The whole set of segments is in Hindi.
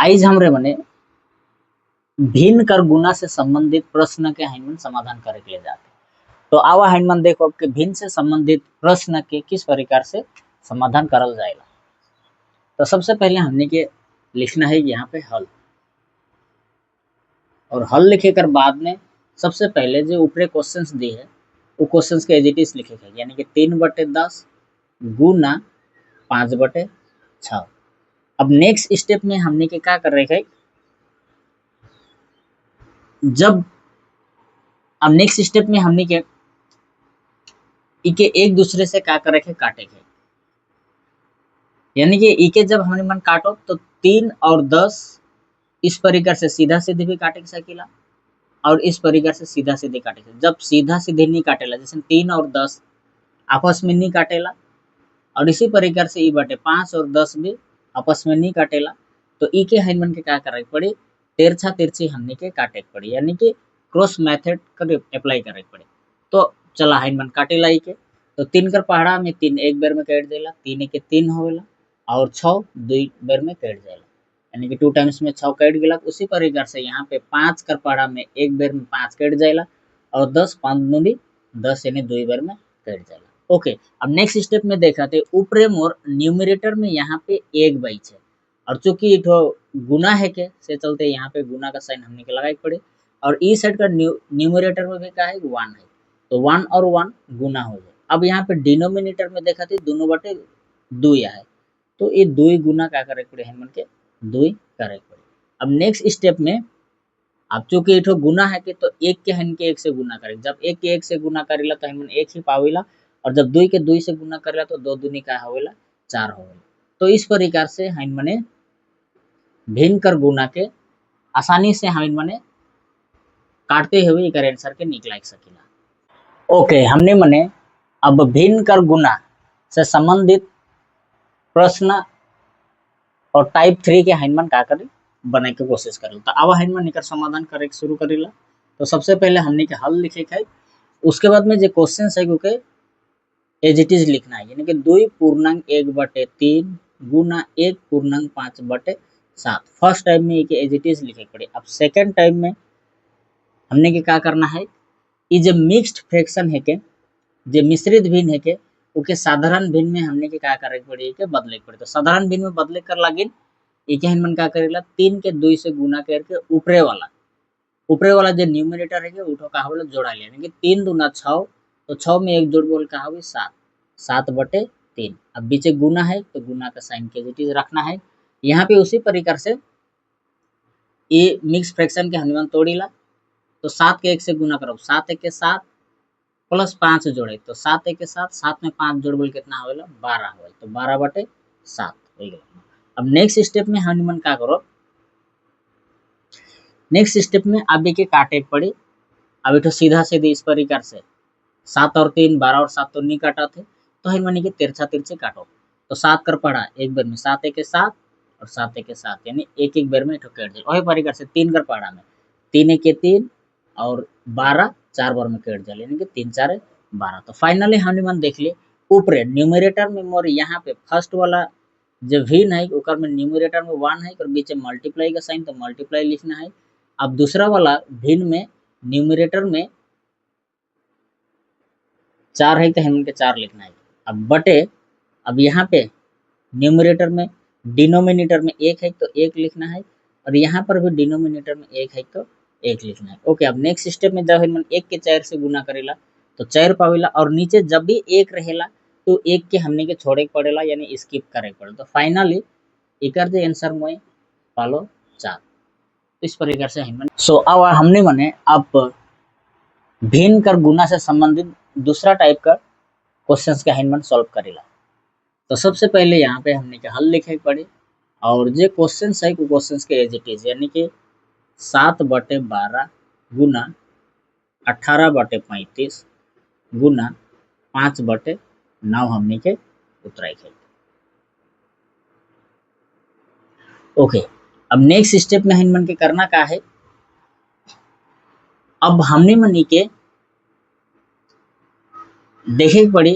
आइज हमरे मने भिन्न कर गुना से संबंधित प्रश्न के हाइनमन समाधान करे के लिए जाते। तो आवा हाइनमन देखो कि भिन्न से संबंधित प्रश्न के किस प्रकार से समाधान करल जाएगा। तो सबसे पहले हमने के लिखना है यहाँ पे हल, और हल लिखे कर बाद में सबसे पहले जो ऊपरे क्वेश्चंस दिए है वो क्वेश्चंस के एज इट इज लिखे है, यानी कि 3/10 गुना 5/6। अब नेक्स्ट स्टेप में हमने के क्या कर रहे हैं, जब अब नेक्स्ट स्टेप में हमने के इके एक दूसरे से क्या कर रहे हैं, काटे के, यानी कि इके जब हमने मन काटो तो 3 और 10 इस प्रकार से सीधा सीधे भी काटे सकेला और इस प्रकार से सीधा सीधे काटे। जब सीधा सीधे नहीं काटेला, जैसे 3 और 10 आपस में नहीं काटेला, और इसी प्रकार से ई बटे 5 और 10 भी आपस में नहीं काटेला, तो ई के हाइनमन के क्या करे पड़ी, तिरछा तिरछी हमने के काटे पड़ी, यानी कि क्रॉस मेथड कर अप्लाई करे पड़े। तो चला हाइनमन काटेला ई के, तो 3 कर पहाड़ा में 3 एक बेर में काट देला, 3 के 3 होवेला और 6 2 बेर में काट जाएला, यानी कि 2 टाइम्स में 6 काट गेला। उसी प्रकार से यहाँ पे 5 कर पहाड़ा में एक बेर में 5 काट जाएला और 10 5 दूनी 10 यानी 2 बेर में काट जाएला। ओके, अब नेक्स्ट स्टेप में देखा थे ऊपरे मोर न्यूमरेटर में यहाँ पे एक बच है, और चूंकि तो गुना है के से चलते यहाँ पे गुना का साइन हमने के लगाए पड़े, और ई साइड का न्यूमरेटर में भी क्या है 1 है, तो 1 और 1 गुना हो जाए। अब यहाँ पे डिनोमिनेटर में देखा थे दोनों बटे 2 है, तो ये 2 गुना क्या करे पड़े है मन के 2 करे पड़े। अब नेक्स्ट स्टेप में अब चूंकि इठो गुना है कि तो एक के हन के एक से गुना करे, जब एक के एक से गुना करेला तो हमन एक ही पावेला, और जब 2 के 2 से गुना करेला तो 2 दूनी का होवेला 4 होवेला। तो इस प्रकार से हम मने भिन्न कर गुना के आसानी से हम मने काटते हुए एक आंसर के निकला सकेला। ओके, हमने मने अब भिन्न कर गुना से संबंधित प्रश्न और टाइप 3 के हाइनमन का करी बनाए के कोशिश करेला। तो अब हाइनमन एकर समाधान करे के शुरू करेला। तो सबसे पहले हमने के हल लिखे है, उसके बाद में जो क्वेश्चन है क्योंकि एज इट इज लिखना है, यानी कि 2.1/3 गुना 1.5/7। फर्स्ट टाइम में ये एज इट इज लिखे पड़े। अब सेकेंड टाइम में हमने के क्या करना है, ये जो मिक्स्ड फ्रैक्शन है के जो मिश्रित भिन्न है के ओके साधारण भिन्न में हमने के क्या करे पड़ी के बदले पड़े। तो साधारण भिन्न में बदले कर लागिन एक हमन का करेला 3 के 2 से गुना करके ऊपरे वाला जो न्यूमरेटर है उठो का होला जोड़ा लिया, यानी कि 3 दूना 6, तो 6 में एक जोड़ बोल का होगी 7, 7/3। अब बीचे गुना है तो गुना का साइन के एज रखना है। यहाँ पे उसी प्रकार से ये मिक्स फ्रैक्शन के हनुमान तोड़ीला, तो 7 के 1 से गुना करो, 7 1 के 7 प्लस 5 जोड़े, तो 7 1 के 7, 7 में 5 जोड़ बोल कितना होगा 12 हो, तो 12/7 हो गया। अब नेक्स्ट स्टेप में हनुमान क्या करो, नेक्स्ट स्टेप में अब के काटे पड़े। अब इठो सीधा सीधे इस प्रकार से 7 और 3 12 और 7 तो नहीं काटा थे, तो हम मानी कि तिरछा तिरछे काटो, तो 7 कर पड़ा एक बार में 7 1 के 7 और 7 1 के 7, यानी एक एक बार में इठो काट दे। वही प्रकार से 3 कर पड़ा में 3 1 के 3 और 12 4 बार में काट दे, यानी कि 3 4 12। तो फाइनली हमने मन देख लिए ऊपरे न्यूमरेटर में मोर यहाँ पे फर्स्ट वाला जो भिन्न है ओकर में न्यूमरेटर में 1 है और बीच में मल्टीप्लाई का साइन, तो मल्टीप्लाई लिखना है। अब दूसरा वाला भिन्न में न्यूमरेटर में 4 है तो हम के 4 लिखना है। अब बटे अब यहाँ पे न्यूमरेटर में डिनोमिनेटर में 1 है तो 1 लिखना है, और यहाँ पर भी डिनोमिनेटर में 1 है तो 1 लिखना है। ओके, अब नेक्स्ट स्टेप में जब हम 1 के 4 से गुना करेला तो 4 पावेला, और नीचे जब भी 1 रहेला तो 1 के हमने के छोड़े पड़ेला, यानी स्किप करे पड़े। तो फाइनली एकर जो आंसर में पालो 4। इस प्रकार से हम अब हमने मने अब भिन्न कर गुना से संबंधित दूसरा टाइप का क्वेश्चंस के हम सॉल्व करेला। तो सबसे पहले यहाँ पे हमने के हल लिखे पड़े, और जो क्वेश्चंस है वो क्वेश्चंस के एज इट इज, यानी कि 7/12 गुना 18/35 गुना 5/9 हमने के उतराई है। ओके, अब नेक्स्ट स्टेप में हम के करना क्या है, अब हमने मनी के देखे पड़ी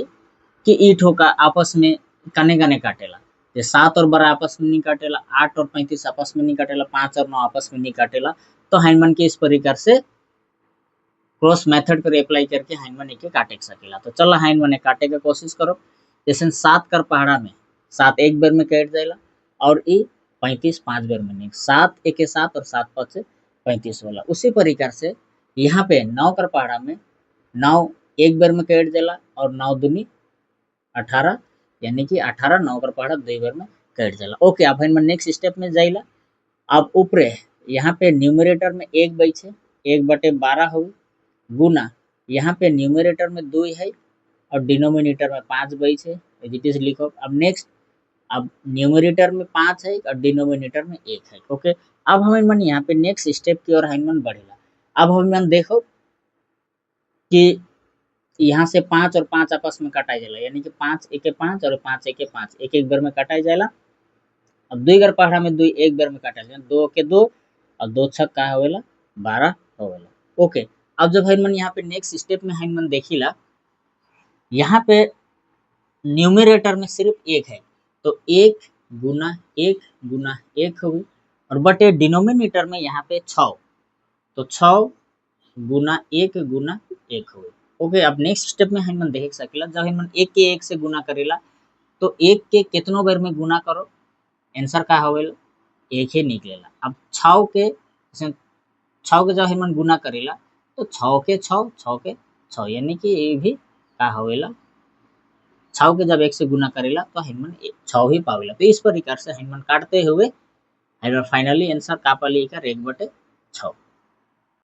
कि ई ठोका आपस में कने कने काटेला। ये 7 और 12 आपस में नहीं काटेला, 8 और 35 आपस में नहीं काटेला, 5 और 9 आपस में नहीं काटेला। तो हाइनमैन के इस प्रकार से क्रॉस मेथड पर अप्लाई करके हाइनमैन एके काटे सकेला। तो चल हाइनमैन काटे के कोशिश करो। जैसे 7 कर पहाड़ा में 7 एक बेर में कट जाएला और ई 35 5 बेर में नहीं, 7 एके 7 और 7 5 से 35 वाला। उसी प्रकार से यहाँ पे 9 कर पहाड़ा में 9 एक बेर में कट जाला और 9 दूनी 18, यानी कि 18 9 कर पहाड़ा 2 बेर में कट जाला। ओके, अब हम नेक्स्ट स्टेप में जाइला। अब ऊपरे यहाँ पे न्यूमरेटर में 1 बचे, 1/12 हो गुना यहाँ पे न्यूमरेटर में 2 है और डिनोमिनेटर में 5 बचे, एज इट इज लिखो। अब नेक्स्ट, अब न्यूमरेटर में 5 है और डिनोमिनेटर में 1 है। ओके, अब हम यहाँ पे नेक्स्ट स्टेप की ओर हम बढ़ेला। अब हम देखो कि यहाँ से 5 और 5 आपस में कटाई जाला, यानी कि 5 एके 5 और 5 एके 5 एक एक बेर में कटाई जाला। अब 2 घर पहाड़ा में 2 एक बेर में काटल जाला, 2 के 2 और 2 छक का होवेला 12 होवेला। ओके, अब जब हम यहाँ पे नेक्स्ट स्टेप में हम देखिला, यहाँ पे न्यूमरेटर में सिर्फ 1 है, तो 1 गुना 1 गुना 1 होगी और बटे डिनोमिनेटर में यहाँ पे 6, तो 6 गुना 1 गुना 1 होगी। ओके, अब नेक्स्ट स्टेप में हम देख सकेला, जब हम 1 के 1 से गुना करेला तो 1 के कितनों बेर में गुना करो, आंसर का होवेला 1 ही निकलेला। अब 6 के जब हम गुना करेला तो 6 के 6 6 के 6, यानी कि ये भी का होवेला 6 के जब 1 से गुना करेला तो हम 6 ही पावेला। तो इस प्रकार से हम काटते हुए फाइनली आंसर का पाली का 1/6।